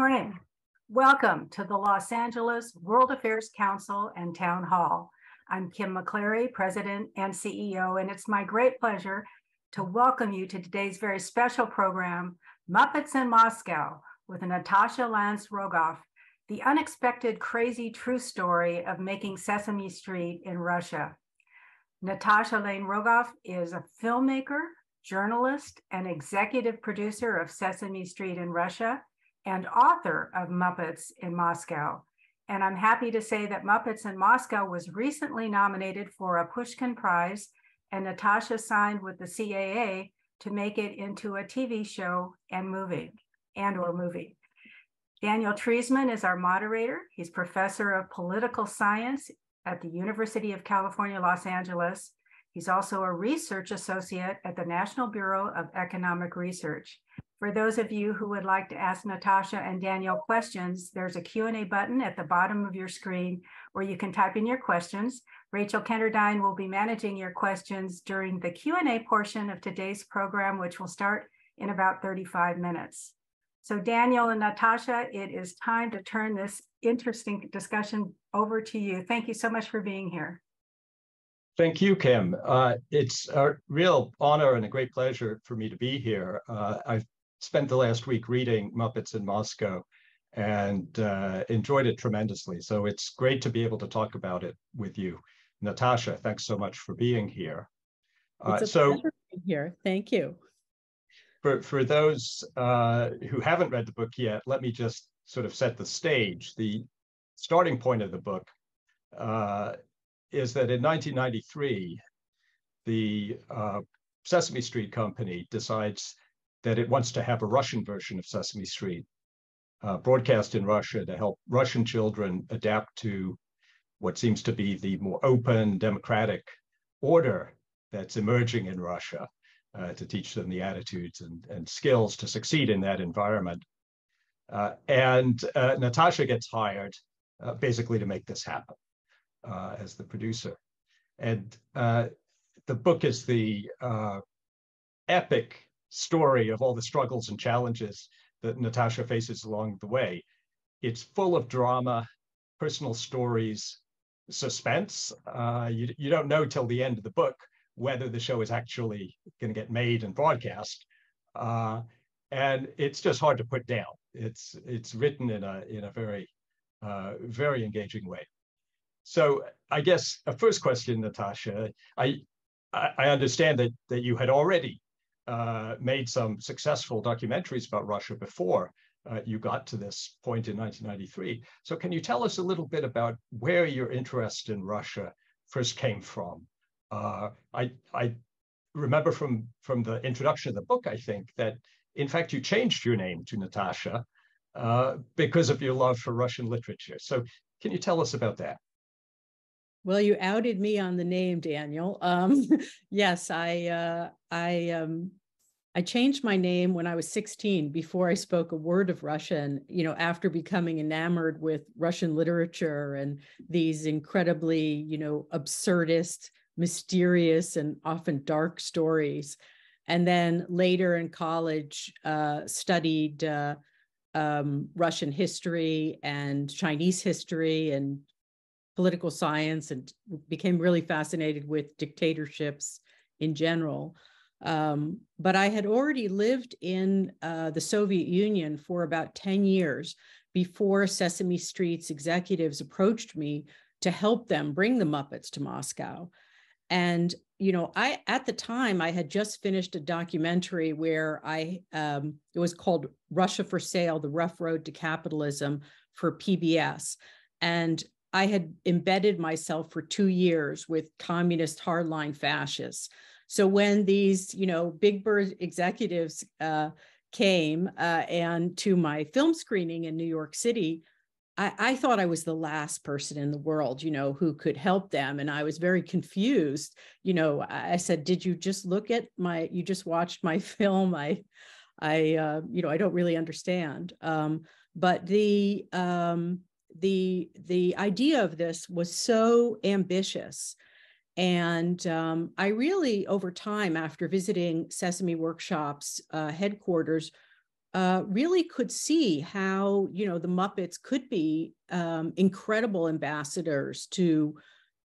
morning. Welcome to the Los Angeles World Affairs Council and Town Hall. I'm Kim McCleary, President and CEO, and it's my great pleasure to welcome you to today's very special program, Muppets in Moscow, with Natasha Lance Rogoff, the unexpected, crazy, true story of making Sesame Street in Russia. Natasha Lane Rogoff is a filmmaker, journalist, and executive producer of Sesame Street in Russia, and author of Muppets in Moscow. And I'm happy to say that Muppets in Moscow was recently nominated for a Pushkin Prize, and Natasha signed with the CAA to make it into a TV show and movie. Daniel Treisman is our moderator. He's professor of political science at the University of California, Los Angeles. He's also a research associate at the National Bureau of Economic Research. For those of you who would like to ask Natasha and Daniel questions, there's a Q&A button at the bottom of your screen where you can type in your questions. Rachel Kenderdine will be managing your questions during the Q&A portion of today's program, which will start in about 35 minutes. So Daniel and Natasha, it is time to turn this interesting discussion over to you. Thank you so much for being here. Thank you, Kim. It's a real honor and a great pleasure for me to be here. I've spent the last week reading Muppets in Moscow and enjoyed it tremendously. So it's great to be able to talk about it with you. Natasha, thanks so much for being here. It's a pleasure being here. Thank you. For those who haven't read the book yet, let me just sort of set the stage. The starting point of the book is that in 1993, the Sesame Street company decides that it wants to have a Russian version of Sesame Street broadcast in Russia to help Russian children adapt to what seems to be the more open, democratic order that's emerging in Russia, to teach them the attitudes and skills to succeed in that environment. And Natasha gets hired basically to make this happen as the producer. And the book is the epic story of all the struggles and challenges that Natasha faces along the way. It's full of drama, personal stories, suspense. You don't know till the end of the book whether the show is actually going to get made and broadcast. And it's just hard to put down. It's written in a very, very engaging way. So I guess a first question, Natasha, I understand that you had already made some successful documentaries about Russia before you got to this point in 1993. So can you tell us a little bit about where your interest in Russia first came from? I remember from the introduction of the book, I think, that in fact you changed your name to Natasha because of your love for Russian literature. So can you tell us about that? Well, you outed me on the name, Daniel. Yes, I changed my name when I was 16 before I spoke a word of Russian, after becoming enamored with Russian literature and these incredibly, absurdist, mysterious, and often dark stories. And then later in college, studied Russian history and Chinese history and political science, and became really fascinated with dictatorships in general. But I had already lived in the Soviet Union for about 10 years before Sesame Street's executives approached me to help them bring the Muppets to Moscow. And, at the time, I had just finished a documentary where it was called Russia for Sale, The Rough Road to Capitalism for PBS. And I had embedded myself for 2 years with communist hardline fascists. So when these, big bird executives came and to my film screening in New York City, I thought I was the last person in the world, who could help them. And I was very confused. I said, did you just you just watched my film? I don't really understand. But the idea of this was so ambitious. And I really, over time, after visiting Sesame Workshop's headquarters, really could see how, the Muppets could be incredible ambassadors to,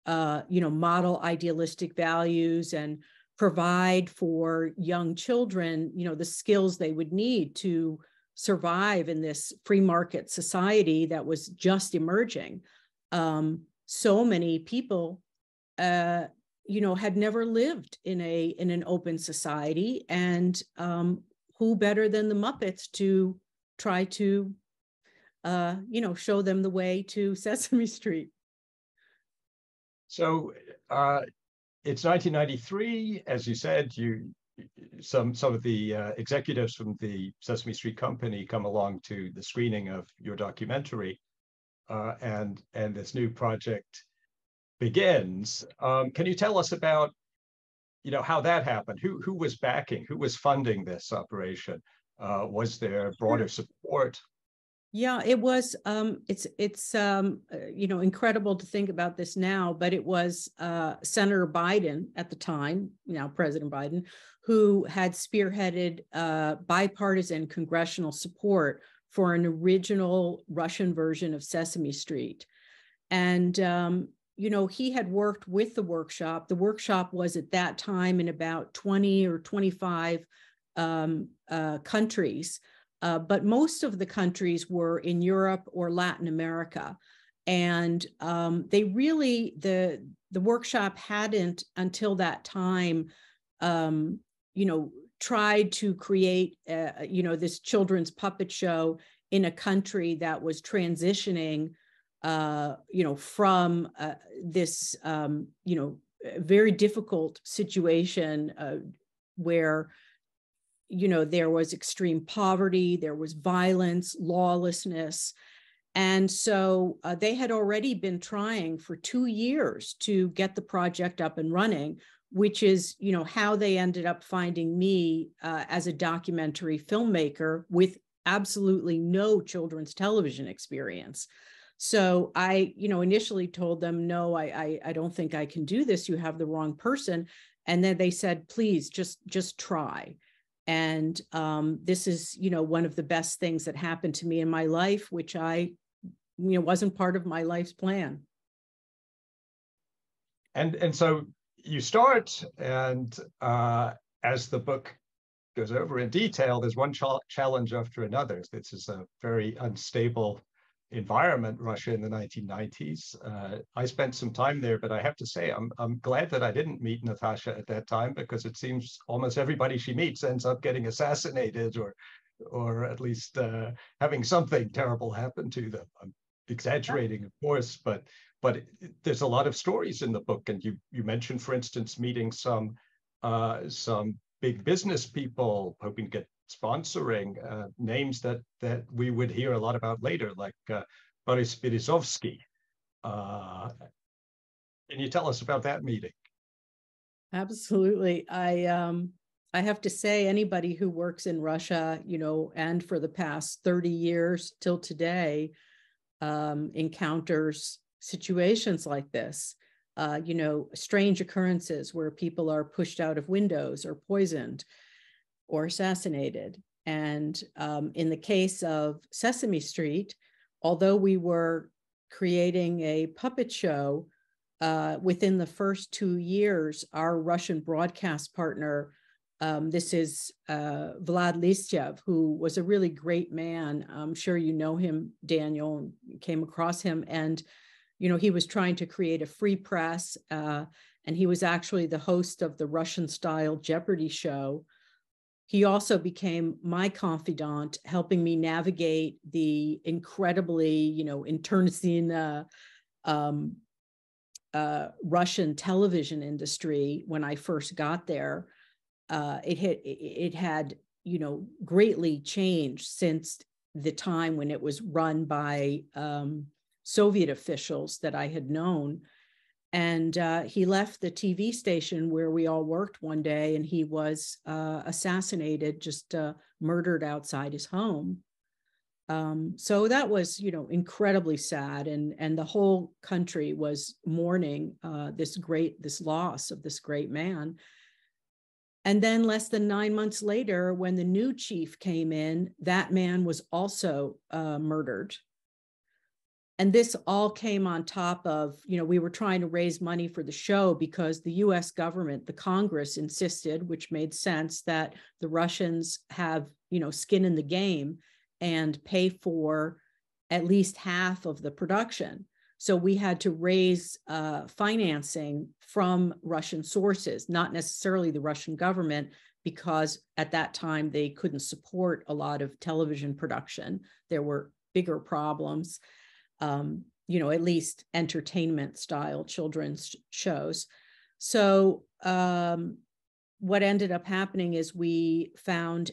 model idealistic values and provide for young children, the skills they would need to survive in this free market society that was just emerging. So many people, had never lived in an open society, and who better than the Muppets to try to, show them the way to Sesame Street. So it's 1993, as you said. Some of the executives from the Sesame Street company come along to the screening of your documentary, and this new project begins. Can you tell us about, how that happened? Who was backing? Who was funding this operation? Was there broader support? Yeah, it was. It's incredible to think about this now, but it was Senator Biden at the time, now President Biden, who had spearheaded bipartisan congressional support for an original Russian version of Sesame Street. And he had worked with the workshop. The workshop was at that time in about 20 or 25 countries. But most of the countries were in Europe or Latin America. And they really, the workshop hadn't until that time, tried to create, this children's puppet show in a country that was transitioning, from this, very difficult situation where, there was extreme poverty, there was violence, lawlessness. And so they had already been trying for 2 years to get the project up and running, which is, how they ended up finding me as a documentary filmmaker with absolutely no children's television experience. So I, initially told them, no, I don't think I can do this. You have the wrong person. And then they said, please just try. And this is, one of the best things that happened to me in my life, which wasn't part of my life's plan. And so you start, and as the book goes over in detail, there's one challenge after another. This is a very unstable environment, Russia in the 1990s. I spent some time there, but I have to say, I'm glad that I didn't meet Natasha at that time, because it seems almost everybody she meets ends up getting assassinated or at least having something terrible happen to them. I'm exaggerating, of course, but there's a lot of stories in the book, and you mentioned, for instance, meeting some big business people hoping to get sponsoring, names that we would hear a lot about later, like Boris Berezovsky. Can you tell us about that meeting? Absolutely. I have to say, anybody who works in Russia, and for the past 30 years till today, encounters situations like this, strange occurrences where people are pushed out of windows or poisoned or assassinated. And in the case of Sesame Street, although we were creating a puppet show, within the first 2 years, our Russian broadcast partner, this is Vlad Listyev, who was a really great man. I'm sure you know him, Daniel, came across him. And, he was trying to create a free press, and he was actually the host of the Russian-style Jeopardy show. He also became my confidant, helping me navigate the incredibly, internecine Russian television industry when I first got there. It had, greatly changed since the time when it was run by Soviet officials that I had known. And he left the TV station where we all worked one day, and he was assassinated, just murdered outside his home. So that was, incredibly sad. And the whole country was mourning this loss of this great man. And then less than 9 months later, when the new chief came in, that man was also murdered. And this all came on top of, we were trying to raise money for the show because the US government, the Congress insisted, which made sense, that the Russians have, skin in the game and pay for at least half of the production. So we had to raise financing from Russian sources, not necessarily the Russian government, because at that time they couldn't support a lot of television production. There were bigger problems. At least entertainment style children's shows. So what ended up happening is we found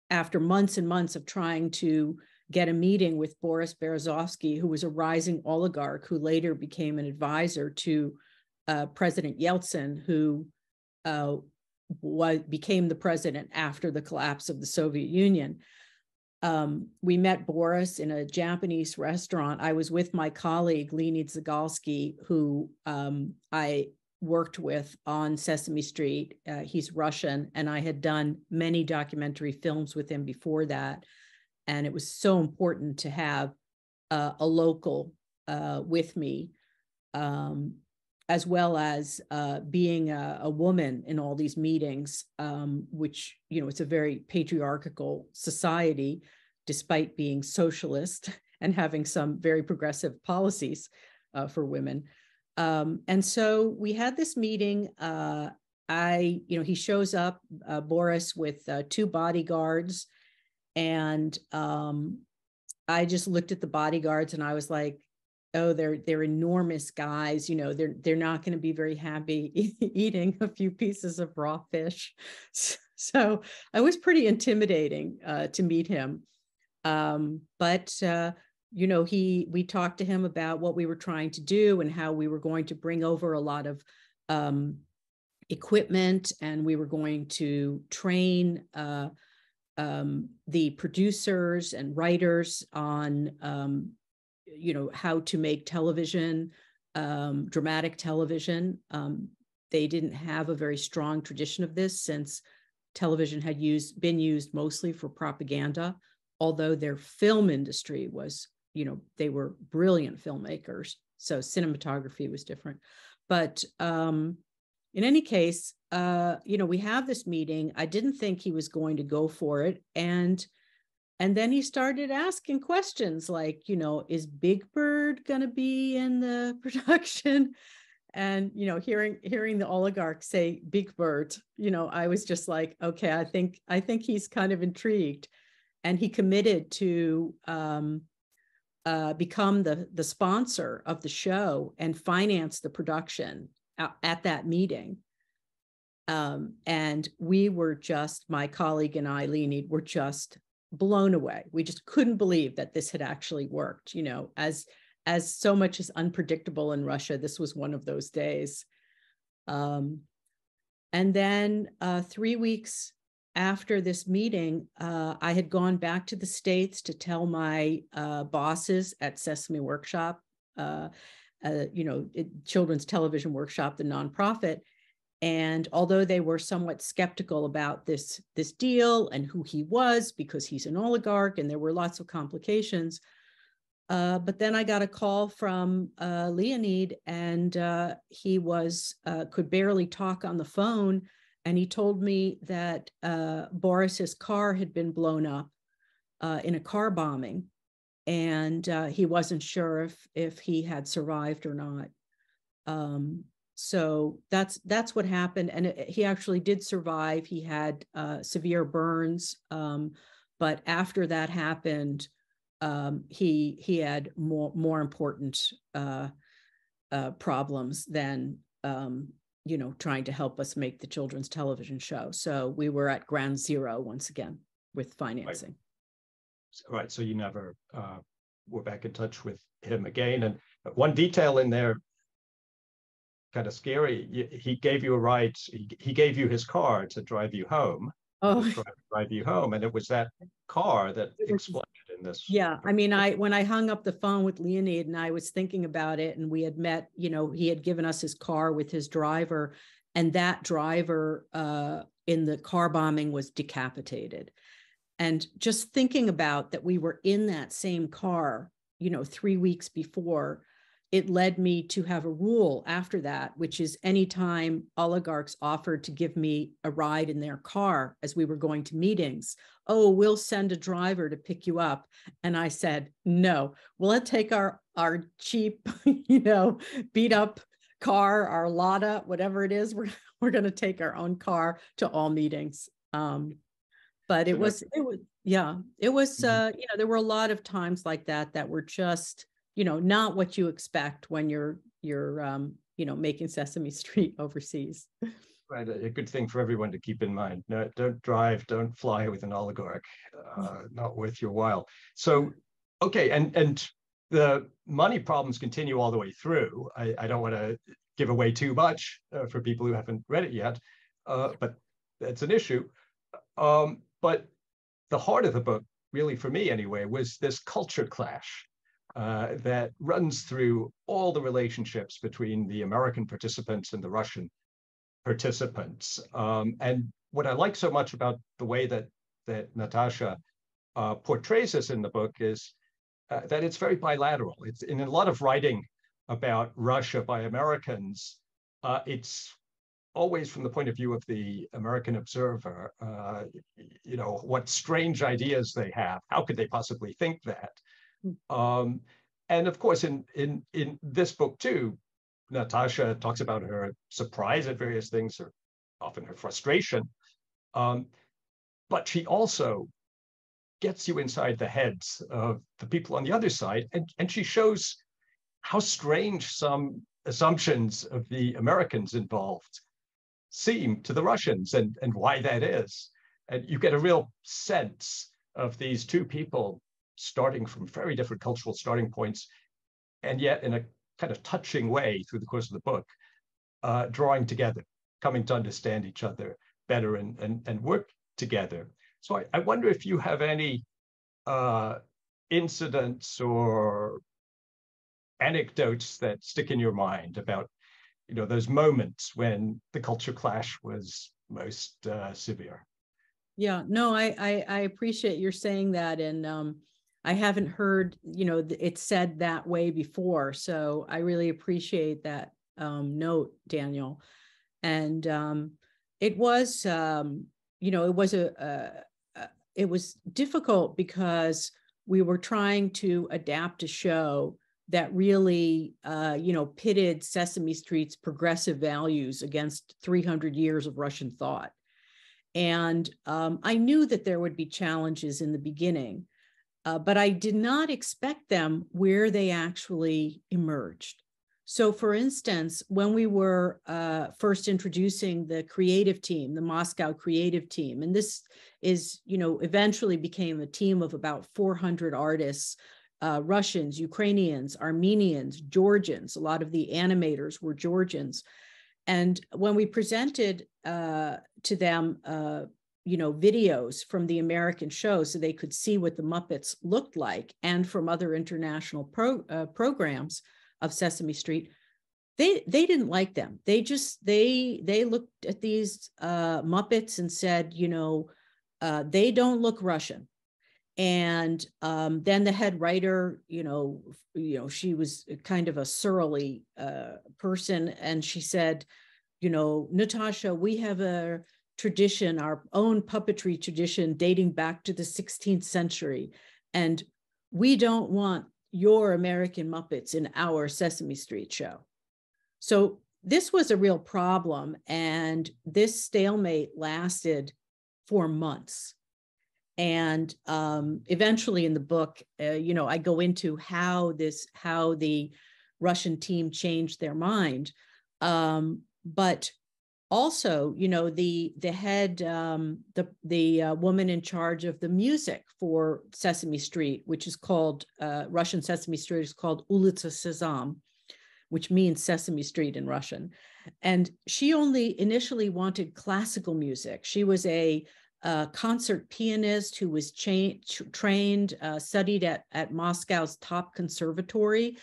after months and months of trying to get a meeting with Boris Berezovsky, who was a rising oligarch who later became an advisor to President Yeltsin, who became the president after the collapse of the Soviet Union. We met Boris in a Japanese restaurant. I was with my colleague, Leonid Zygalski, who I worked with on Sesame Street. He's Russian, and I had done many documentary films with him before that. And it was so important to have a local with me, as well as being a woman in all these meetings, which, it's a very patriarchal society, despite being socialist and having some very progressive policies for women. And so we had this meeting. He shows up, Boris, with 2 bodyguards. And I just looked at the bodyguards and I was like, oh, they're enormous guys. They're not going to be very happy eating a few pieces of raw fish. So it was pretty intimidating to meet him. But we talked to him about what we were trying to do and how we were going to bring over a lot of equipment, and we were going to train the producers and writers on how to make television, dramatic television. They didn't have a very strong tradition of this, since television had been used mostly for propaganda, although their film industry was, they were brilliant filmmakers. So cinematography was different. But in any case, we have this meeting. I didn't think he was going to go for it. And then he started asking questions like, is Big Bird going to be in the production? And, hearing the oligarch say Big Bird, I was just like, okay, I think he's kind of intrigued. And he committed to become the sponsor of the show and finance the production at that meeting. And we were just, my colleague and I, Leonid, were just blown away. We just couldn't believe that this had actually worked. As so much is unpredictable in Russia, this was one of those days. And then 3 weeks after this meeting, I had gone back to the States to tell my bosses at Sesame Workshop, Children's Television Workshop, the nonprofit. And although they were somewhat skeptical about this deal and who he was, because he's an oligarch and there were lots of complications, but then I got a call from Leonid, and he could barely talk on the phone. And he told me that Boris's car had been blown up in a car bombing, and he wasn't sure if he had survived or not. So that's what happened. And he actually did survive. He had severe burns, but after that happened, he had more important problems than trying to help us make the children's television show. So we were at ground zero once again with financing. Right. So you never were back in touch with him again. And one detail in there, kind of scary, he gave you a ride. He gave you his car to drive you home. Oh, drive you home, and it was that car that exploded in this. Yeah, I mean, when I hung up the phone with Leonid and I was thinking about it, and we had met, he had given us his car with his driver, and that driver in the car bombing was decapitated. And just thinking about that we were in that same car, 3 weeks before, it led me to have a rule after that, which is anytime oligarchs offered to give me a ride in their car as we were going to meetings, oh, we'll send a driver to pick you up. And I said, no, we'll take our cheap, beat up car, our Lada, whatever it is, we're going to take our own car to all meetings. But there were a lot of times like that were just, not what you expect when you're making Sesame Street overseas. Right, a good thing for everyone to keep in mind. No, don't fly with an oligarch, not worth your while. So, okay, and the money problems continue all the way through. I don't want to give away too much for people who haven't read it yet, but that's an issue. But the heart of the book, really for me anyway, was this culture clash that runs through all the relationships between the American participants and the Russian participants. And what I like so much about the way that Natasha portrays this in the book is that it's very bilateral. It's in a lot of writing about Russia by Americans, it's always from the point of view of the American observer, what strange ideas they have. How could they possibly think that? And of course, in this book too, Natasha talks about her surprise at various things, or often her frustration. But she also gets you inside the heads of the people on the other side, and she shows how strange some assumptions of the Americans involved seem to the Russians, and why that is. And you get a real sense of these two people starting from very different cultural starting points, and yet in a kind of touching way through the course of the book, drawing together, coming to understand each other better and work together. So I wonder if you have any incidents or anecdotes that stick in your mind about those moments when the culture clash was most severe. Yeah, no, I appreciate your saying that, and I haven't heard it said that way before, so I really appreciate that note, Daniel. And it was it was difficult because we were trying to adapt a show that really, pitted Sesame Street's progressive values against 300 years of Russian thought. And I knew that there would be challenges in the beginning, but I did not expect them where they actually emerged. So for instance, when we were first introducing the creative team, the Moscow creative team, and this is, eventually became a team of about 400 artists, Russians, Ukrainians, Armenians, Georgians. A lot of the animators were Georgians. And when we presented to them, videos from the American show so they could see what the Muppets looked like, and from other international programs of Sesame Street, they didn't like them. They looked at these Muppets and said, they don't look Russian. And then the head writer, she was kind of a surly person, and she said, Natasha, we have a tradition, our own puppetry tradition dating back to the 16th century, and we don't want your American Muppets in our Sesame Street show. So this was a real problem, and this stalemate lasted for months. And eventually in the book, I go into how the Russian team changed their mind. But also, the head, the woman in charge of the music for Sesame Street, which is called, Russian Sesame Street is called Улица Sesame, which means Sesame Street in Russian. And she only initially wanted classical music. She was a concert pianist who was trained, studied at Moscow's top conservatory.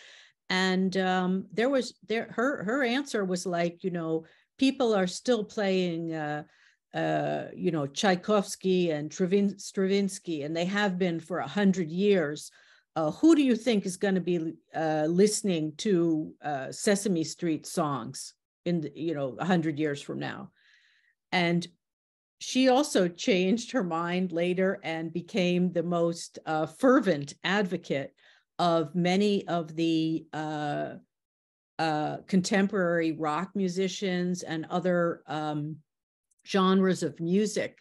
And her answer was like, people are still playing, Tchaikovsky and Stravinsky, and they have been for 100 years. Who do you think is going to be listening to Sesame Street songs in 100 years from now? And she also changed her mind later and became the most fervent advocate of many of the contemporary rock musicians and other genres of music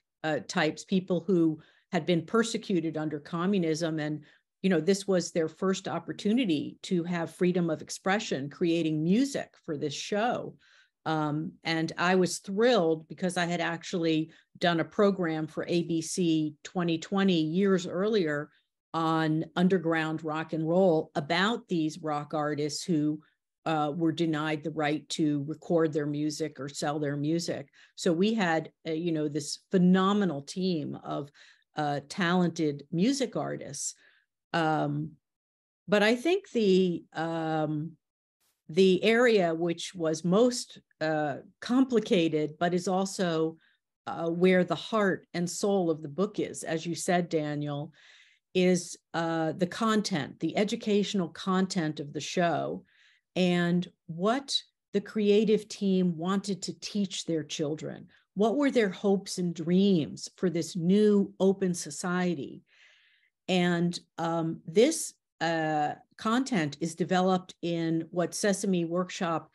types, people who had been persecuted under communism. And, this was their first opportunity to have freedom of expression, creating music for this show. And I was thrilled because I had actually done a program for ABC 2020 years earlier on underground rock and roll about these rock artists who were denied the right to record their music or sell their music. So we had, this phenomenal team of talented music artists. But I think the area which was most complicated, but is also where the heart and soul of the book is, as you said, Daniel, is the content, the educational content of the show, and what the creative team wanted to teach their children. What were their hopes and dreams for this new open society? And this content is developed in what Sesame Workshop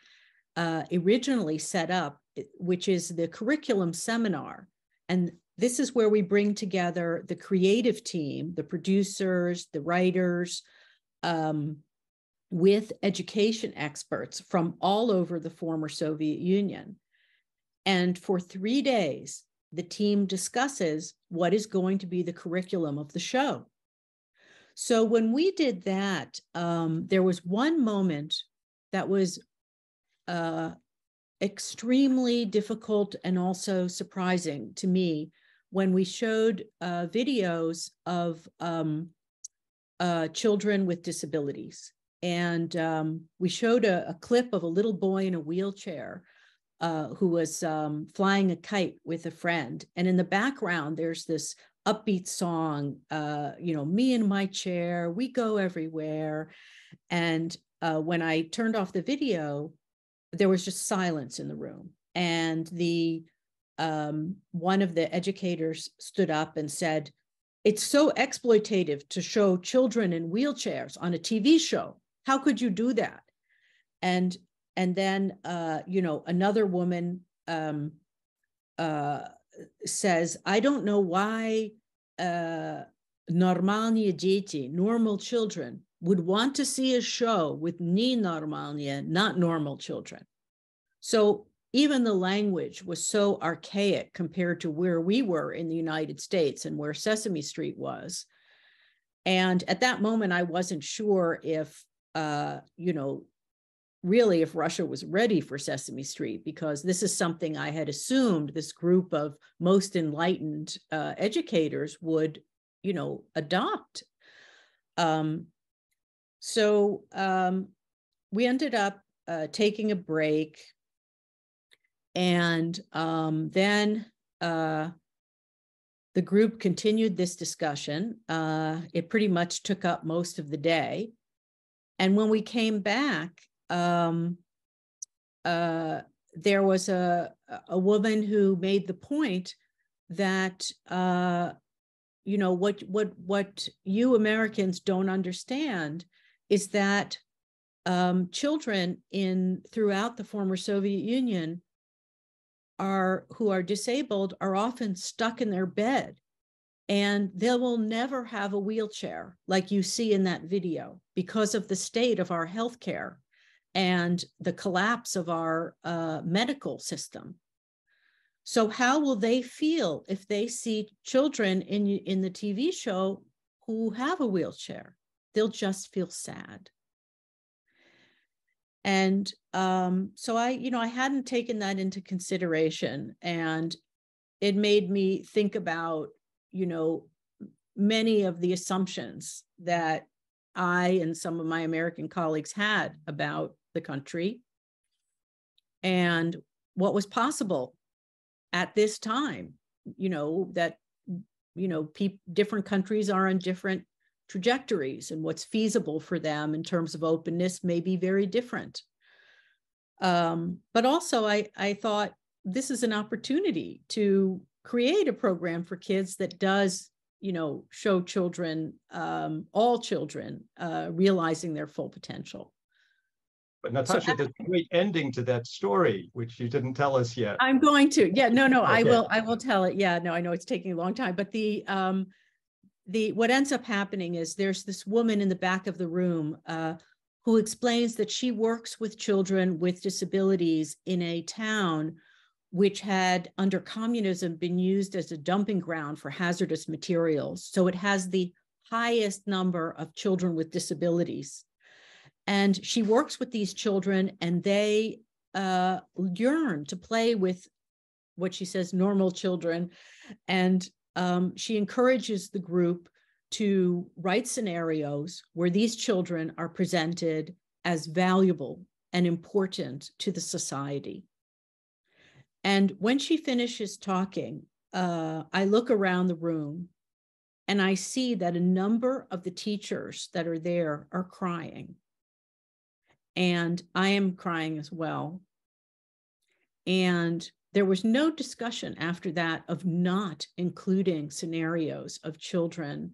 originally set up, which is the curriculum seminar. And this is where we bring together the creative team, the producers, the writers, with education experts from all over the former Soviet Union. And for 3 days, the team discusses what is going to be the curriculum of the show. So when we did that, there was one moment that was extremely difficult and also surprising to me when we showed videos of children with disabilities. And we showed a clip of a little boy in a wheelchair who was flying a kite with a friend. And in the background, there's this upbeat song, me and my chair, we go everywhere. And when I turned off the video, there was just silence in the room. And one of the educators stood up and said, "It's so exploitative to show children in wheelchairs on a TV show. How could you do that?" And then, another woman says, "I don't know why normalnie дети, normal children, would want to see a show with nenormalnie, not normal children." So even the language was so archaic compared to where we were in the United States and where Sesame Street was. And at that moment, I wasn't sure if, really if Russia was ready for Sesame Street, because this is something I had assumed this group of most enlightened educators would, adopt. So we ended up taking a break. And then the group continued this discussion. It pretty much took up most of the day. And when we came back, there was a woman who made the point that, what you Americans don't understand is that children throughout the former Soviet Union who are disabled are often stuck in their bed, and they will never have a wheelchair like you see in that video because of the state of our healthcare and the collapse of our medical system. So how will they feel if they see children in the TV show who have a wheelchair? They'll just feel sad. And so I hadn't taken that into consideration, and it made me think about, many of the assumptions that I and some of my American colleagues had about the country. And what was possible at this time, that, different countries are on different trajectories, and what's feasible for them in terms of openness may be very different. But also I thought this is an opportunity to create a program for kids that does, show children, all children, realizing their full potential. But Natasha, there's a great ending to that story, which you didn't tell us yet. I'm going to. Yeah, no, Okay. I will tell it. Yeah, no, I know it's taking a long time, but what ends up happening is there's this woman in the back of the room who explains that she works with children with disabilities in a town which had, under communism, been used as a dumping ground for hazardous materials. So it has the highest number of children with disabilities. And she works with these children, and they yearn to play with what she says normal children. And she encourages the group to write scenarios where these children are presented as valuable and important to the society. And when she finishes talking, I look around the room and I see that a number of the teachers that are there are crying. And I am crying as well. And there was no discussion after that of not including scenarios of children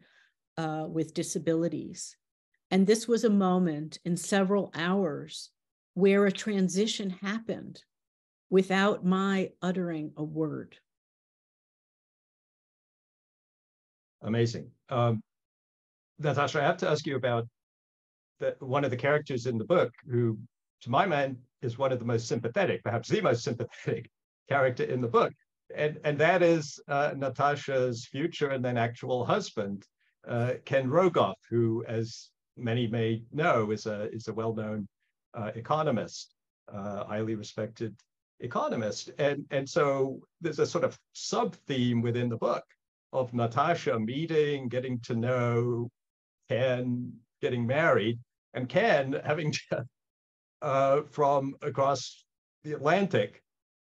with disabilities. And this was a moment in several hours where a transition happened without my uttering a word. Amazing. Natasha, I have to ask you about one of the characters in the book who, to my mind, is one of the most sympathetic, perhaps the most sympathetic character in the book. And that is Natasha's future and then actual husband, Ken Rogoff, who, as many may know, is a well-known economist, highly respected economist. And so there's a sort of sub-theme within the book of Natasha meeting, getting to know Ken, getting married, and Ken having to, from across the Atlantic,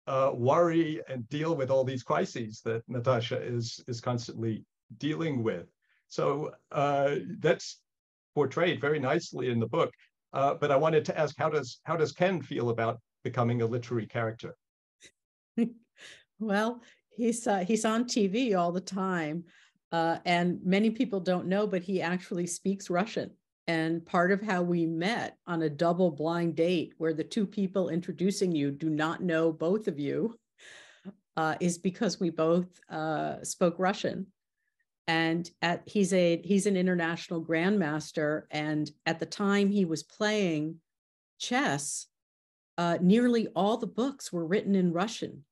worry and deal with all these crises that Natasha is constantly dealing with. So that's portrayed very nicely in the book. But I wanted to ask, how does Ken feel about becoming a literary character? Well, he's on TV all the time, and many people don't know, but he actually speaks Russian. And part of how we met on a double blind date, where the two people introducing you do not know both of you, is because we both spoke Russian. And he's an international grandmaster, and at the time he was playing chess, nearly all the books were written in Russian,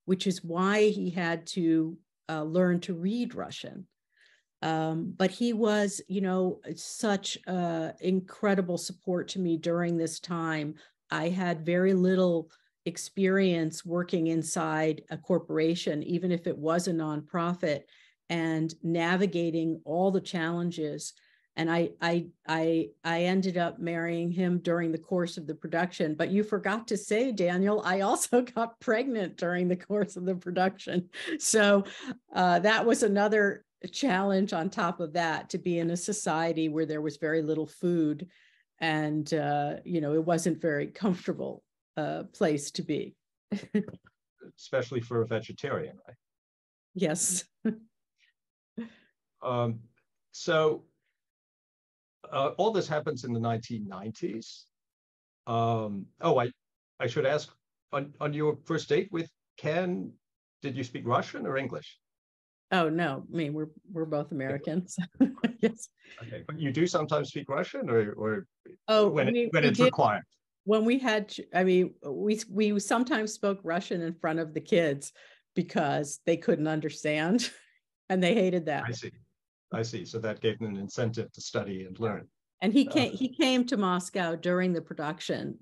which is why he had to learn to read Russian. But he was, such incredible support to me during this time. I had very little experience working inside a corporation, even if it was a nonprofit, and navigating all the challenges. And I ended up marrying him during the course of the production. But you forgot to say, Daniel, I also got pregnant during the course of the production. So that was another challenge on top of that, to be in a society where there was very little food, and it wasn't very comfortable place to be. Especially for a vegetarian, right? Yes. So all this happens in the 1990s. I should ask, on your first date with Ken, did you speak Russian or English? Oh no, I mean we're both Americans. Yes. Okay, but you do sometimes speak Russian, or when it's required. When we had, we sometimes spoke Russian in front of the kids because they couldn't understand, and they hated that. I see. So that gave them an incentive to study and learn. And he came to Moscow during the production,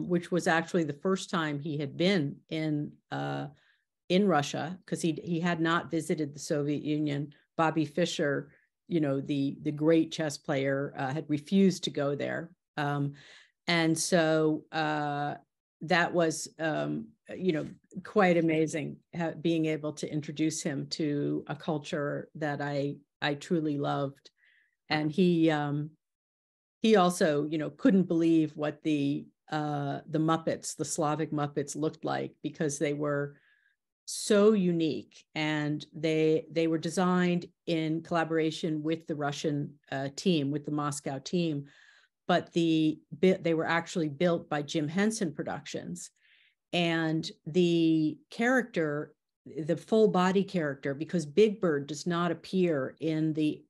which was actually the first time he had been in Russia, because he had not visited the Soviet Union. Bobby Fischer, the great chess player, had refused to go there. And so that was, quite amazing, being able to introduce him to a culture that I truly loved. And he also, couldn't believe what the Muppets, the Slavic Muppets, looked like, because they were so unique, and they were designed in collaboration with the Russian team, with the Moscow team, but they were actually built by Jim Henson Productions. And the character, the full body character, because Big Bird does not appear in the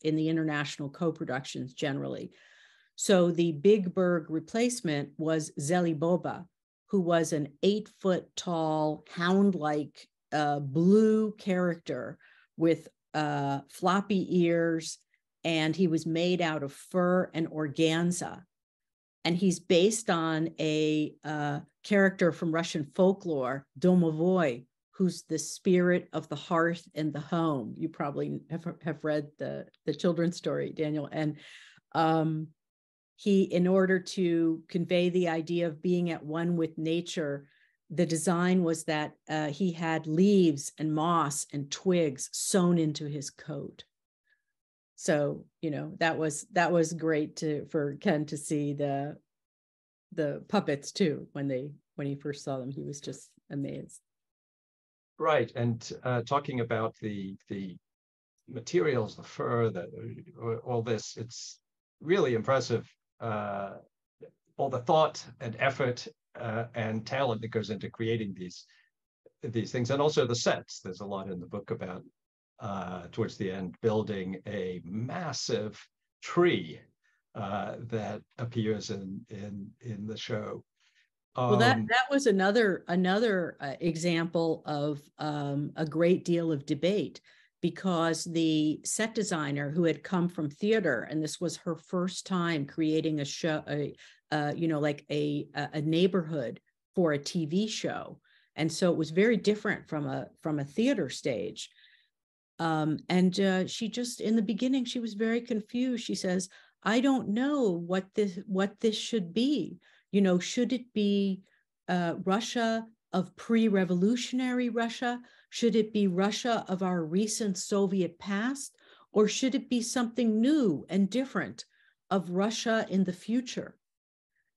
international co-productions generally. So the Big Bird replacement was Zeliboba, who was an 8-foot tall, hound-like blue character with floppy ears, and he was made out of fur and organza. And he's based on a character from Russian folklore, Domovoy, who's the spirit of the hearth and the home. You probably have read the children's story, Daniel. And he, in order to convey the idea of being at one with nature, the design was that he had leaves and moss and twigs sewn into his coat. So, that was great for Ken to see the puppets too. When he first saw them, he was just amazed. Right, and talking about the materials, the fur, all this, it's really impressive. All the thought and effort and talent that goes into creating these things, and also the sets. There's a lot in the book about towards the end, building a massive tree that appears in the show. Well, that was another example of a great deal of debate, because the set designer, who had come from theater, and this was her first time creating a show, like a neighborhood for a TV show, and so it was very different from a theater stage. And she just, in the beginning, she was very confused. She says, "I don't know what this should be. Should it be Russia of pre-revolutionary Russia? Should it be Russia of our recent Soviet past? Or should it be something new and different of Russia in the future?"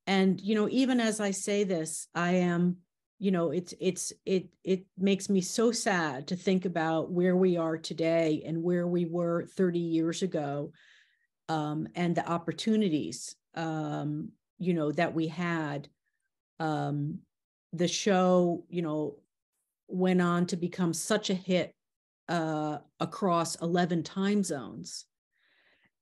And, even as I say this, I am, it makes me so sad to think about where we are today and where we were 30 years ago, and the opportunities, that we had. The show, went on to become such a hit across 11 time zones.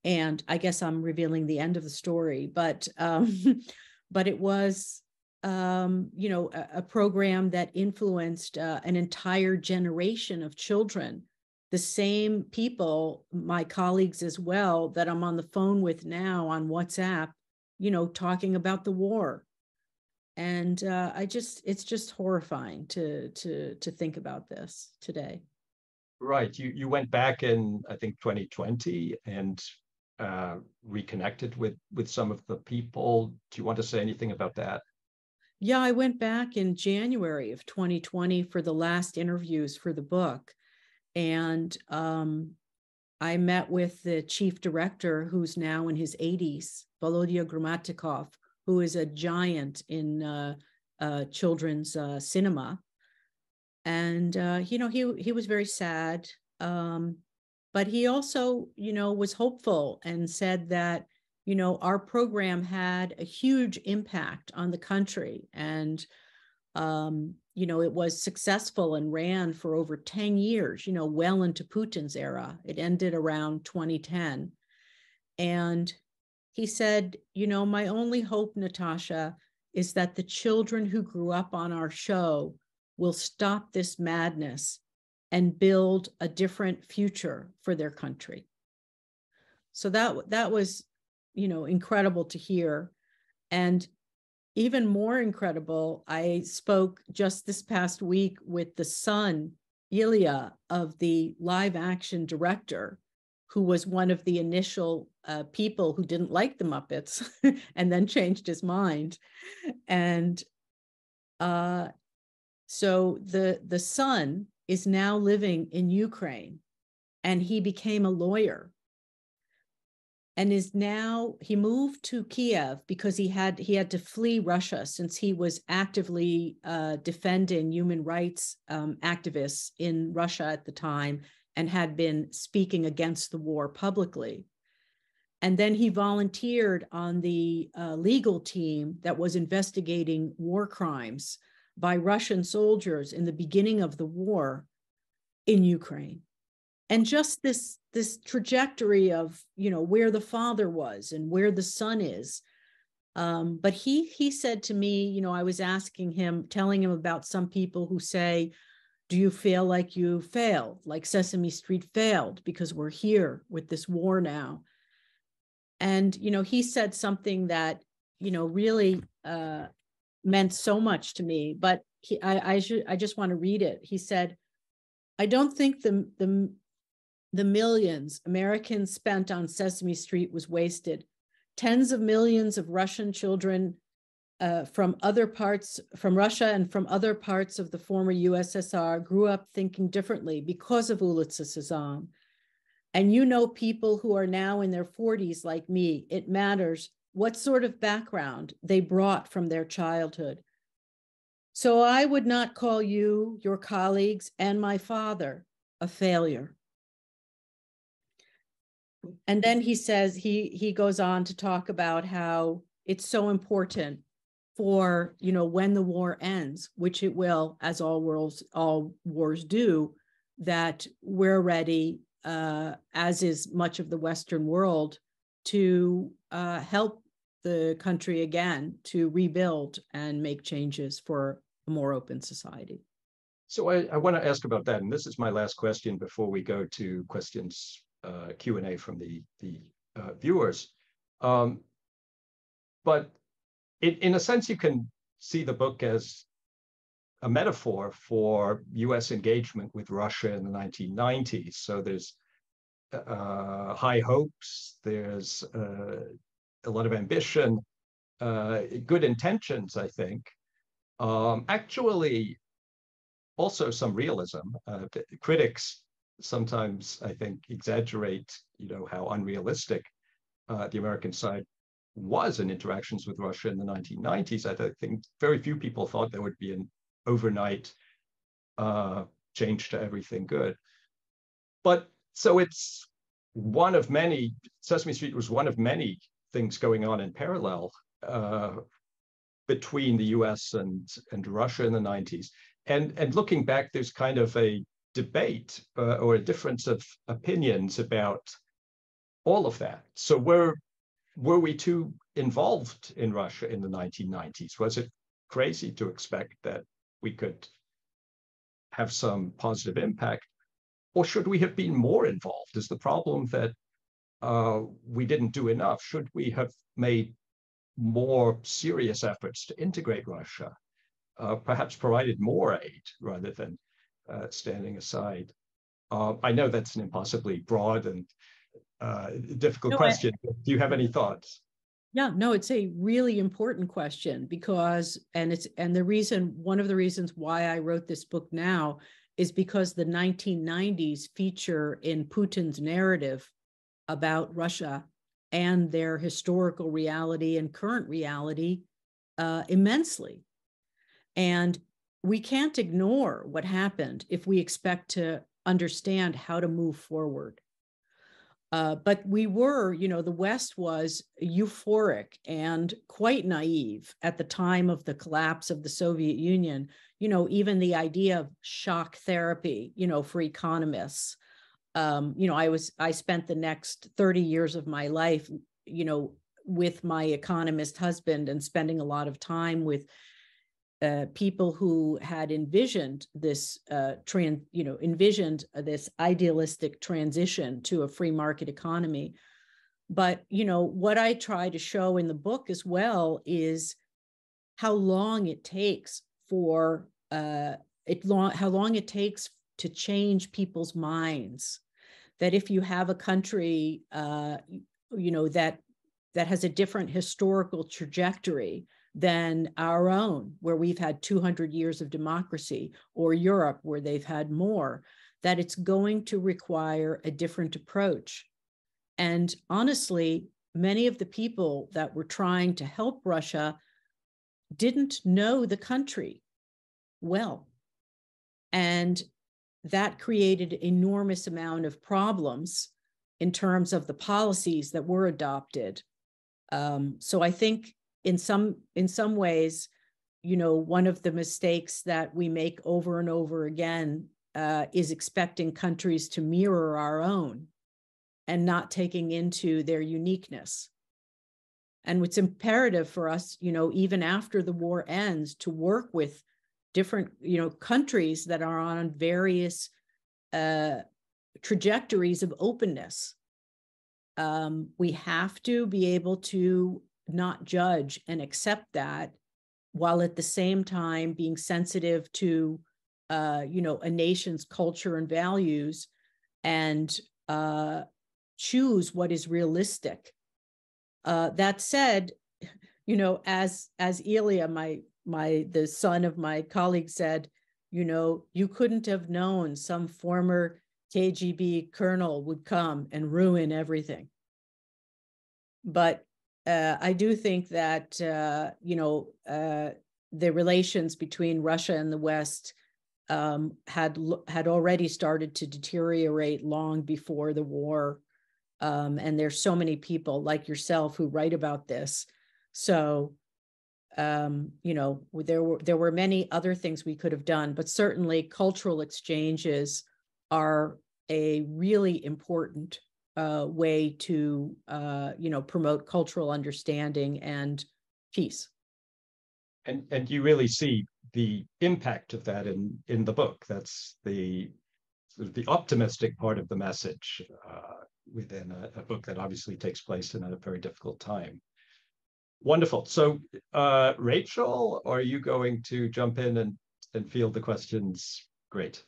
And I guess I'm revealing the end of the story, but it was, a program that influenced an entire generation of children. The same people, my colleagues as well, that I'm on the phone with now on WhatsApp, talking about the war. And it's just horrifying to think about this today. Right. You went back in, I think, 2020 and reconnected with some of the people. Do you want to say anything about that? Yeah, I went back in January of 2020 for the last interviews for the book. And I met with the chief director, who's now in his 80s, Volodya Gramatikov, who is a giant in children's cinema. And, he was very sad, but he also, was hopeful and said that, our program had a huge impact on the country. And, it was successful and ran for over 10 years, well into Putin's era. It ended around 2010. And he said, "My only hope, Natasha, is that the children who grew up on our show will stop this madness and build a different future for their country." So that was, incredible to hear. And even more incredible, I spoke just this past week with the son, Ilya, of the live action director, who was one of the initial people who didn't like the Muppets and then changed his mind. And So the son is now living in Ukraine, and he became a lawyer, and he moved to Kiev because he had to flee Russia, since he was actively defending human rights activists in Russia at the time, and had been speaking against the war publicly. And then he volunteered on the legal team that was investigating war crimes by Russian soldiers in the beginning of the war in Ukraine. And just this trajectory of, where the father was and where the son is. But he said to me, I was telling him about some people who say, do you feel like you failed, like Sesame Street failed because we're here with this war now? And, he said something that, really meant so much to me, but I just want to read it. He said, I don't think the millions Americans spent on Sesame Street was wasted. Tens of millions of Russian children from Russia and from other parts of the former USSR grew up thinking differently because of Ulica Sezam. And people who are now in their 40s like me, it matters what sort of background they brought from their childhood. So I would not call you, your colleagues, and my father a failure. And then he says, he goes on to talk about how it's so important for, when the war ends, which it will, as all wars do, that we're ready, as is much of the Western world, to help the country again to rebuild and make changes for a more open society. So I want to ask about that, and this is my last question before we go to questions, Q&A from the viewers. But in a sense, you can see the book as a metaphor for US engagement with Russia in the 1990s. So there's high hopes, there's a lot of ambition, good intentions, I think. Actually, also some realism. Critics sometimes, I think, exaggerate, how unrealistic the American side was in interactions with Russia in the 1990s. I think very few people thought there would be an overnight change to everything good. But so it's one of many, Sesame Street was one of many things going on in parallel between the US and Russia in the 90s. And looking back, there's kind of a debate or a difference of opinions about all of that. So were we too involved in Russia in the 1990s? Was it crazy to expect that we could have some positive impact? Or should we have been more involved? Is the problem that we didn't do enough? Should we have made more serious efforts to integrate Russia? Perhaps provided more aid rather than standing aside? I know that's an impossibly broad and difficult question. Do you have any thoughts? Yeah, no, it's a really important question because, one of the reasons why I wrote this book now is because the 1990s feature in Putin's narrative about Russia and their historical reality and current reality immensely. And we can't ignore what happened if we expect to understand how to move forward. But we were, the West was euphoric and quite naive at the time of the collapse of the Soviet Union. Even the idea of shock therapy, for economists. I spent the next 30 years of my life, with my economist husband and spending a lot of time with people who had envisioned this idealistic transition to a free market economy. But what I try to show in the book as well is how long it takes to change people's minds. That if you have a country, that has a different historical trajectory than our own, where we've had 200 years of democracy, or Europe, where they've had more, that it's going to require a different approach. And honestly, many of the people that were trying to help Russia didn't know the country well. And that created an enormous amount of problems in terms of the policies that were adopted. So I think in some ways, one of the mistakes that we make over and over again is expecting countries to mirror our own and not taking into their uniqueness. And it's imperative for us, even after the war ends, to work with different, countries that are on various trajectories of openness. We have to be able to not judge and accept that, while at the same time being sensitive to, a nation's culture and values, and choose what is realistic. That said, as Ilya, the son of my colleague, said, you couldn't have known some former KGB colonel would come and ruin everything. But I do think that, the relations between Russia and the West had already started to deteriorate long before the war. And there's so many people like yourself who write about this. So, there were many other things we could have done, but certainly cultural exchanges are a really important way to, promote cultural understanding and peace. And you really see the impact of that in the book. That's the sort of the optimistic part of the message within a book that obviously takes place in a very difficult time. Wonderful. So, Rachel, are you going to jump in and field the questions? Great.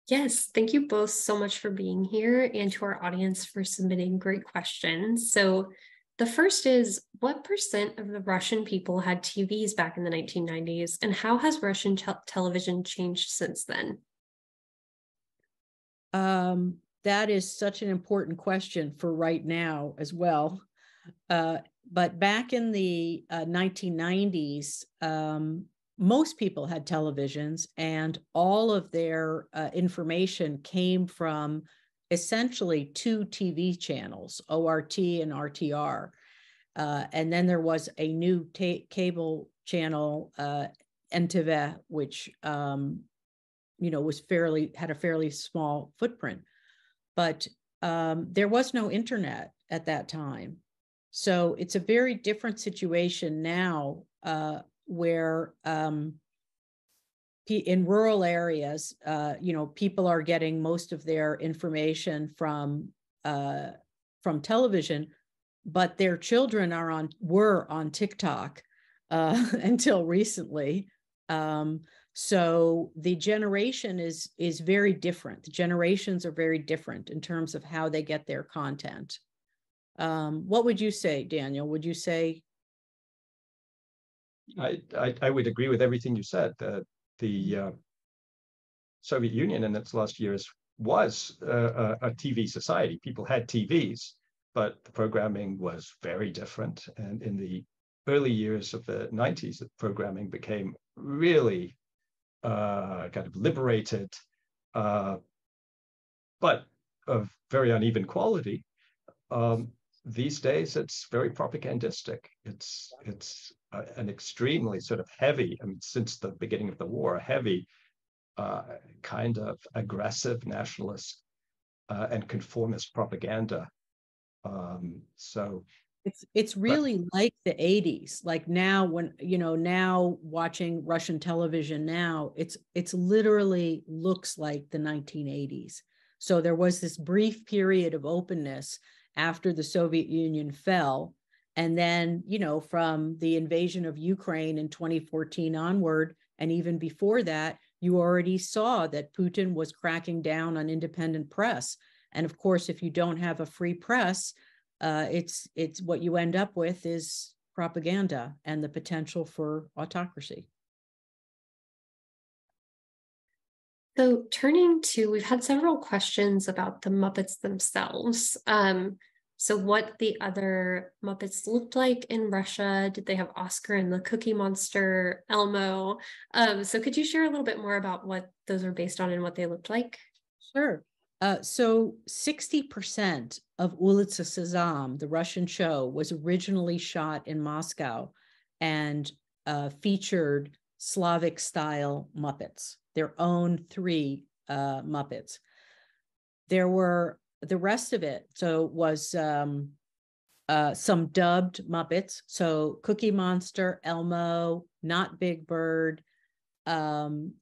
Yes, thank you both so much for being here, and to our audience for submitting great questions. So the first is, what % of the Russian people had TVs back in the 1990s, and how has Russian television changed since then? That is such an important question for right now as well. But back in the 1990s, most people had televisions, and all of their information came from essentially two TV channels, ORT and RTR. And then there was a new cable channel, NTV, which had a fairly small footprint. But there was no internet at that time. So it's a very different situation now, where in rural areas, people are getting most of their information from television, but their children were on TikTok until recently. So the generation is very different. The generations are very different in terms of how they get their content. What would you say, Daniel? Would you say? I would agree with everything you said. The Soviet Union in its last years was a TV society. People had TVs, but the programming was very different. And in the early years of the 90s, the programming became really kind of liberated, but of very uneven quality. These days, it's very propagandistic. It's an extremely sort of heavy, since the beginning of the war, heavy kind of aggressive nationalist and conformist propaganda. So it's really like the 80s. Like now, when now watching Russian television now, it's literally looks like the 1980s. So there was this brief period of openness after the Soviet Union fell. And then, from the invasion of Ukraine in 2014 onward, and even before that, you already saw that Putin was cracking down on independent press. And of course, if you don't have a free press, it's what you end up with is, propaganda and the potential for autocracy. So turning to, we've had several questions about the Muppets themselves. So what the other Muppets looked like in Russia? Did they have Oscar and the Cookie Monster, Elmo? So could you share a little bit more about what those are based on and what they looked like? Sure. So 60% of Улица Sesame, the Russian show, was originally shot in Moscow and featured Slavic-style Muppets, their own 3 Muppets. There were the rest of it, so was some dubbed Muppets, so Cookie Monster, Elmo, Not Big Bird, and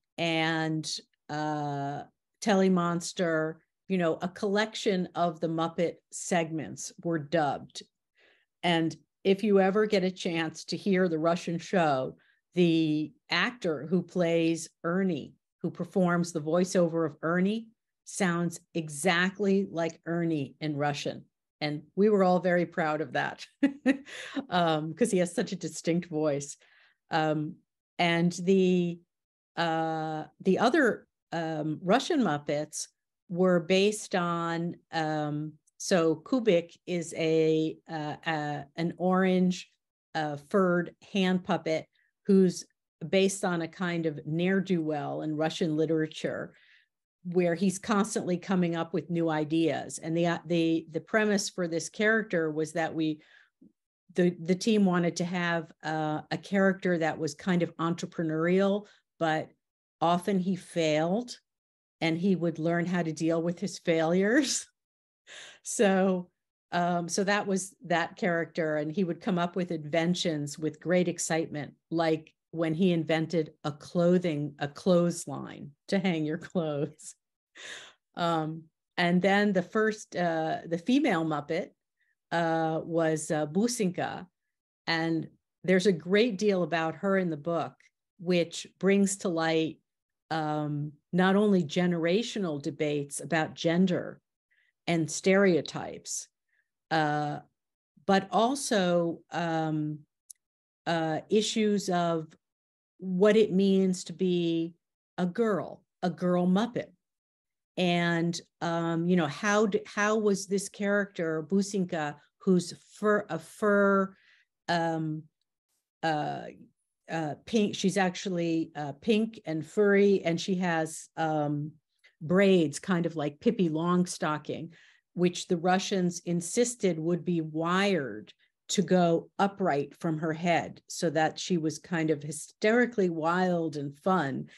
Telly Monster, a collection of the Muppet segments were dubbed. And if you ever get a chance to hear the Russian show, the actor who plays Ernie, who performs the voiceover of Ernie, sounds exactly like Ernie in Russian. And we were all very proud of that because he has such a distinct voice. And the other Russian Muppets were based on, so Kubik is an orange furred hand puppet who's based on a kind of ne'er-do-well in Russian literature, where he's constantly coming up with new ideas. And the premise for this character was that the team wanted to have a character that was kind of entrepreneurial, but often he failed and he would learn how to deal with his failures. So that was that character, and he would come up with inventions with great excitement, like when he invented a clothesline to hang your clothes. And then the female Muppet was Businka, and there's a great deal about her in the book, which brings to light not only generational debates about gender and stereotypes, but also issues of what it means to be a girl Muppet. And, how was this character, Businka, who's pink, she's actually pink and furry, and she has braids, kind of like Pippi Longstocking, which the Russians insisted would be wired to go upright from her head, so that she was kind of hysterically wild and fun.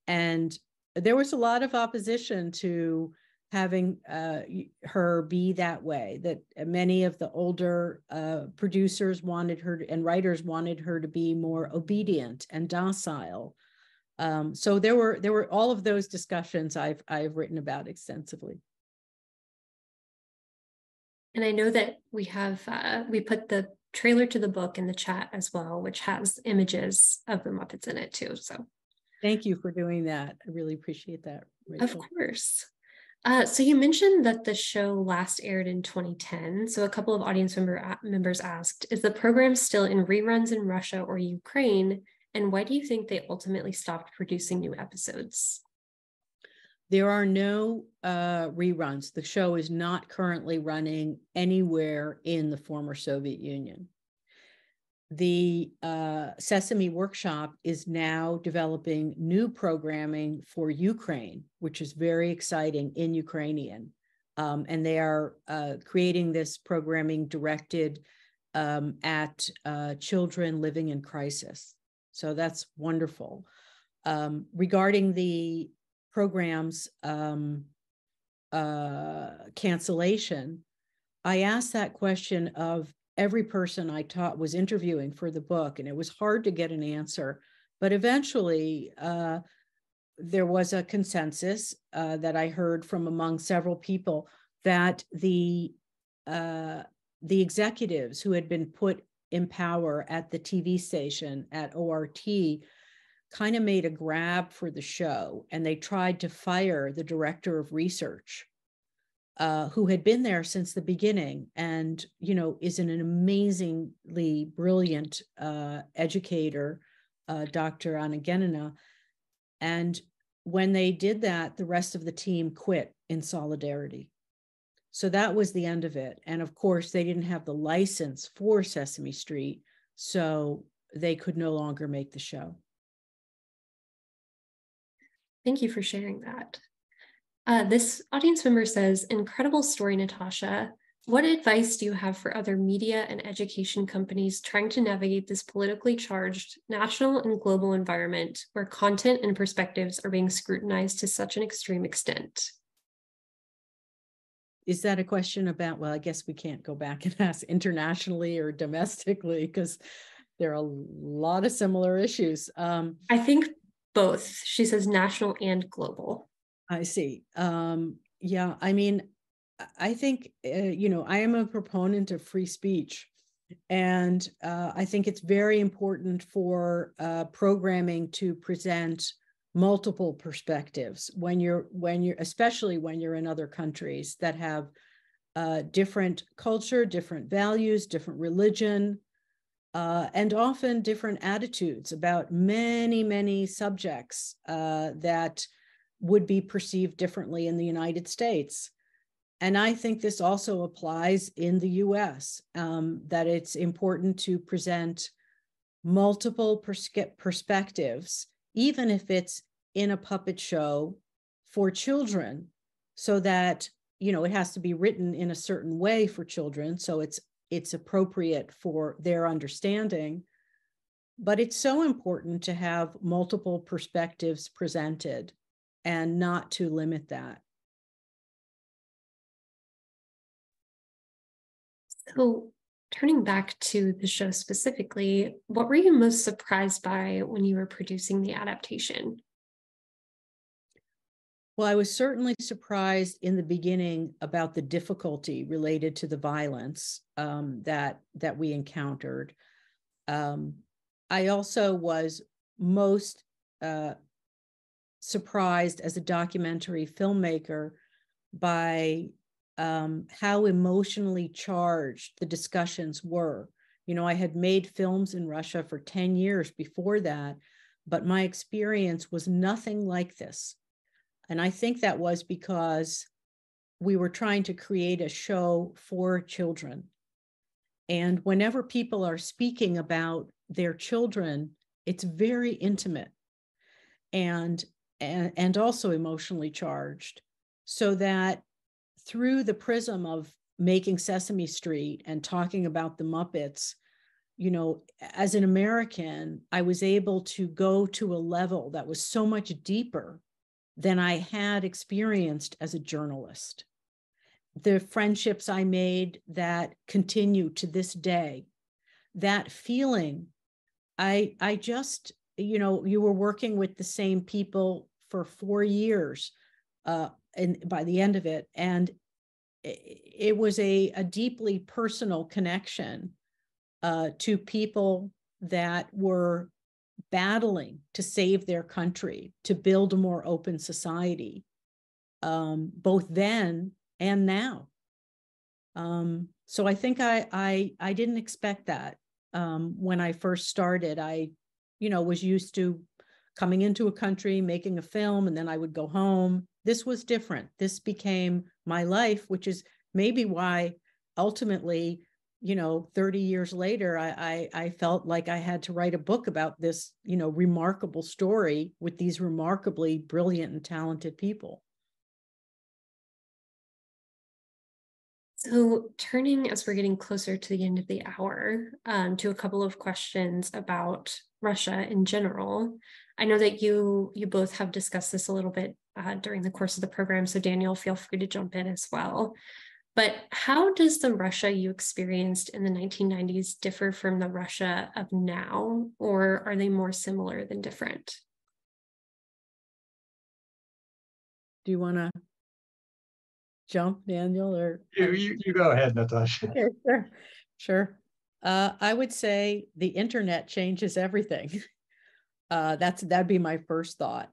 And there was a lot of opposition to having her be that way, that many of the older producers wanted her and writers wanted her to be more obedient and docile. So there were all of those discussions I've written about extensively. And I know that we have, we put the trailer to the book in the chat as well, which has images of the Muppets in it too. So thank you for doing that. I really appreciate that, Rachel. Of course. So you mentioned that the show last aired in 2010. So a couple of audience members asked, is the program still in reruns in Russia or Ukraine? And why do you think they ultimately stopped producing new episodes? There are no reruns. The show is not currently running anywhere in the former Soviet Union. The Sesame Workshop is now developing new programming for Ukraine, which is very exciting in Ukrainian. And they are creating this programming directed at children living in crisis. So that's wonderful. Regarding the program's cancellation, I asked that question of every person I was interviewing for the book, and it was hard to get an answer. But eventually, there was a consensus that I heard from among several people that the executives who had been put in power at the TV station at ORT kind of made a grab for the show, and they tried to fire the director of research. who had been there since the beginning and, is an amazingly brilliant educator, Dr. Anna Genina. And when they did that, the rest of the team quit in solidarity. So that was the end of it. And of course, they didn't have the license for Sesame Street, so they could no longer make the show. Thank you for sharing that. This audience member says, incredible story, Natasha. What advice do you have for other media and education companies trying to navigate this politically charged national and global environment where content and perspectives are being scrutinized to such an extreme extent? Is that a question about, well, I guess we can't go back and ask internationally or domestically because there are a lot of similar issues. I think both. She says national and global. I see. Yeah, I mean, I think, I am a proponent of free speech. And I think it's very important for programming to present multiple perspectives especially when you're in other countries that have different culture, different values, different religion, and often different attitudes about many, many subjects that would be perceived differently in the United States. And I think this also applies in the US, that it's important to present multiple perspectives, even if it's in a puppet show for children, so that, it has to be written in a certain way for children, so it's appropriate for their understanding. But it's so important to have multiple perspectives presented and not to limit that. So turning back to the show specifically, what were you most surprised by when you were producing the adaptation? Well, I was certainly surprised in the beginning about the difficulty related to the violence that we encountered. I also was most surprised as a documentary filmmaker by how emotionally charged the discussions were. I had made films in Russia for 10 years before that, but my experience was nothing like this. And I think that was because we were trying to create a show for children. And whenever people are speaking about their children, it's very intimate and also emotionally charged, so that through the prism of making Sesame Street and talking about the Muppets, as an American, I was able to go to a level that was so much deeper than I had experienced as a journalist. The friendships I made that continue to this day, that feeling, I just, you were working with the same people for 4 years and by the end of it. And it was a deeply personal connection to people that were battling to save their country, to build a more open society, both then and now. So I think I didn't expect that when I first started. I, was used to coming into a country, making a film, and then I would go home. This was different. This became my life, which is maybe why ultimately, 30 years later, I felt like I had to write a book about this, remarkable story with these remarkably brilliant and talented people. So turning, as we're getting closer to the end of the hour, to a couple of questions about Russia in general. I know that you both have discussed this a little bit during the course of the program, so Daniel, feel free to jump in as well. But how does the Russia you experienced in the 1990s differ from the Russia of now, or are they more similar than different? Do you want to jump, Daniel, or you go ahead, Natasha? Okay, sure. I would say the internet changes everything. That'd be my first thought.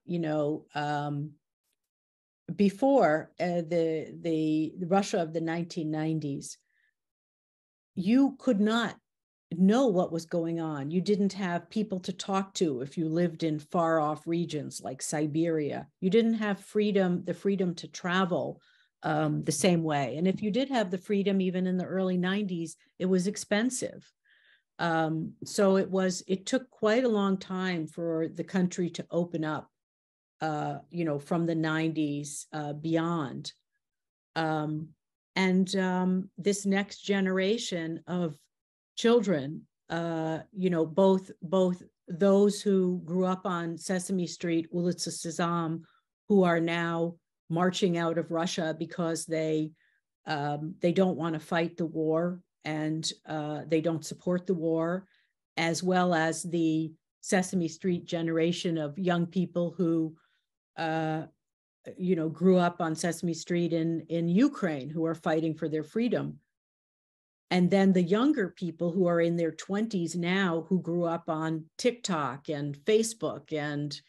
before the Russia of the 1990s, you could not know what was going on. You didn't have people to talk to if you lived in far off regions like Siberia. You didn't have the freedom to travel the same way. And if you did have the freedom, even in the early 90s, it was expensive. So it took quite a long time for the country to open up, from the 90s beyond. This next generation of children, both those who grew up on Sesame Street, Ulica Sesam, who are now marching out of Russia because they don't want to fight the war and they don't support the war, as well as the Sesame Street generation of young people who grew up on Sesame Street in Ukraine, who are fighting for their freedom. And then the younger people who are in their 20s now, who grew up on TikTok and Facebook and,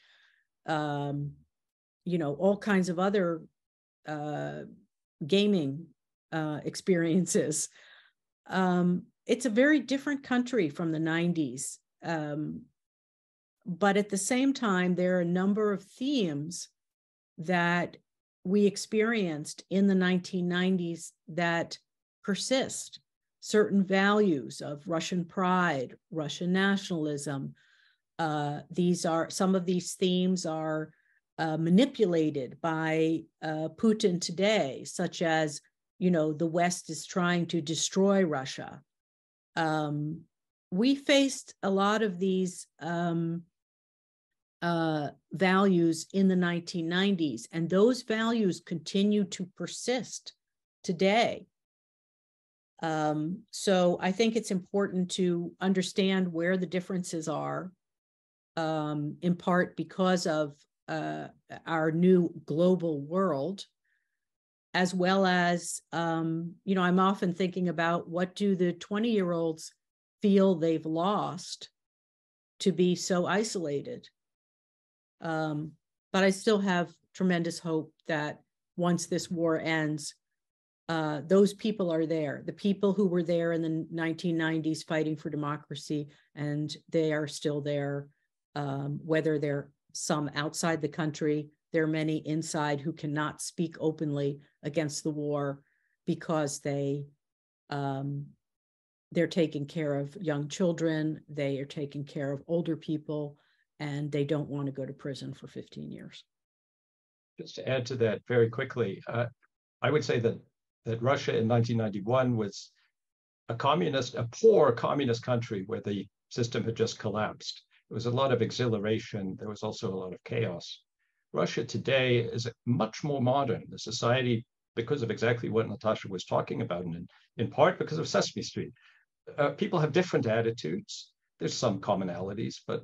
all kinds of other gaming experiences. It's a very different country from the 90s. But at the same time, there are a number of themes that we experienced in the 1990s that persist. Certain values of Russian pride, Russian nationalism. Some of these themes are manipulated by Putin today, such as, the West is trying to destroy Russia. We faced a lot of these values in the 1990s, and those values continue to persist today. So I think it's important to understand where the differences are, in part because of our new global world, as well as, I'm often thinking about what do the 20-year-olds feel they've lost to be so isolated. But I still have tremendous hope that once this war ends, those people are there, the people who were there in the 1990s fighting for democracy, and they are still there, whether they're some outside the country. There are many inside who cannot speak openly against the war because they're taking care of young children, they are taking care of older people, and they don't want to go to prison for 15 years. Just to add to that very quickly, I would say that Russia in 1991 was a poor communist country where the system had just collapsed. There was a lot of exhilaration. There was also a lot of chaos. Russia today is much more modern. The society, because of exactly what Natasha was talking about, and in part because of Sesame Street, people have different attitudes. There's some commonalities, but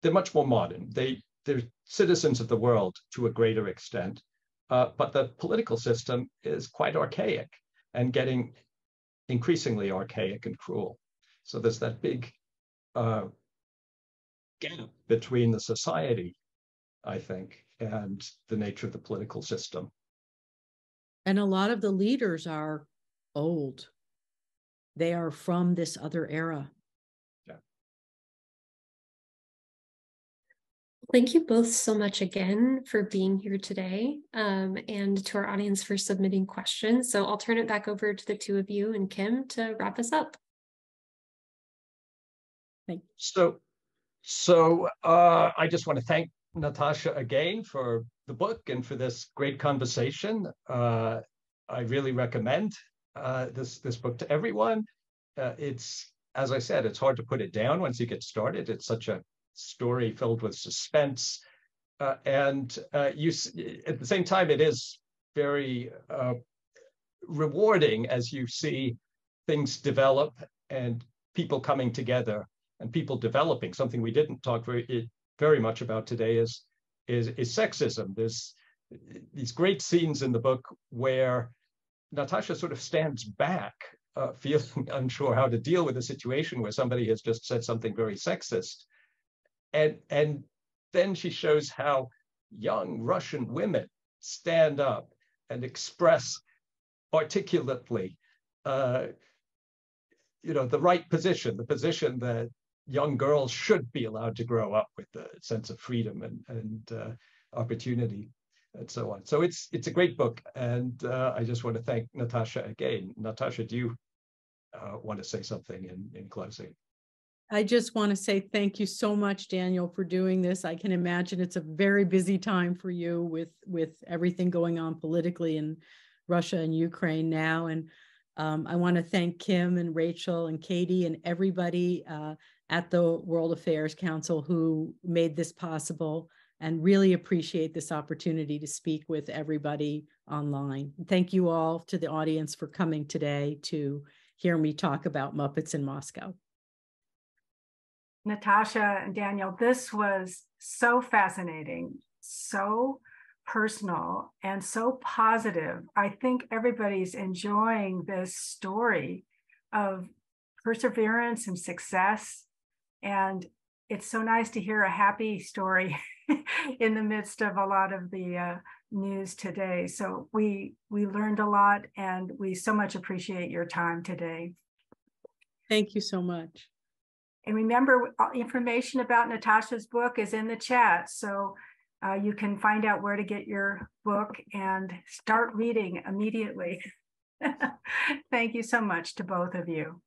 they're much more modern. They're citizens of the world to a greater extent. But the political system is quite archaic and getting increasingly archaic and cruel. So there's that big gap between the society, I think, and the nature of the political system. And a lot of the leaders are old. They are from this other era. Thank you both so much again for being here today, and to our audience for submitting questions. So I'll turn it back over to the two of you and Kim to wrap us up. Thank you. So I just want to thank Natasha again for the book and for this great conversation. I really recommend this book to everyone. It's, as I said, it's hard to put it down once you get started. It's such a story filled with suspense, and at the same time, it is very rewarding as you see things develop and people coming together and people developing. Something we didn't talk very much about today is sexism. There's these great scenes in the book where Natasha sort of stands back, feeling unsure how to deal with a situation where somebody has just said something very sexist. And then she shows how young Russian women stand up and express articulately, the right position, the position that young girls should be allowed to grow up with a sense of freedom and opportunity and so on. So it's a great book. And I just want to thank Natasha again. Natasha, do you want to say something in closing? I just want to say thank you so much, Daniel, for doing this. I can imagine it's a very busy time for you with everything going on politically in Russia and Ukraine now. And I want to thank Kim and Rachel and Katie and everybody at the World Affairs Council who made this possible, and really appreciate this opportunity to speak with everybody online. Thank you all to the audience for coming today to hear me talk about Muppets in Moscow. Natasha and Daniel, this was so fascinating, so personal, and so positive. I think everybody's enjoying this story of perseverance and success. And it's so nice to hear a happy story in the midst of a lot of the news today. So we learned a lot, and we so much appreciate your time today. Thank you so much. And remember, information about Natasha's book is in the chat. So you can find out where to get your book and start reading immediately. Thank you so much to both of you.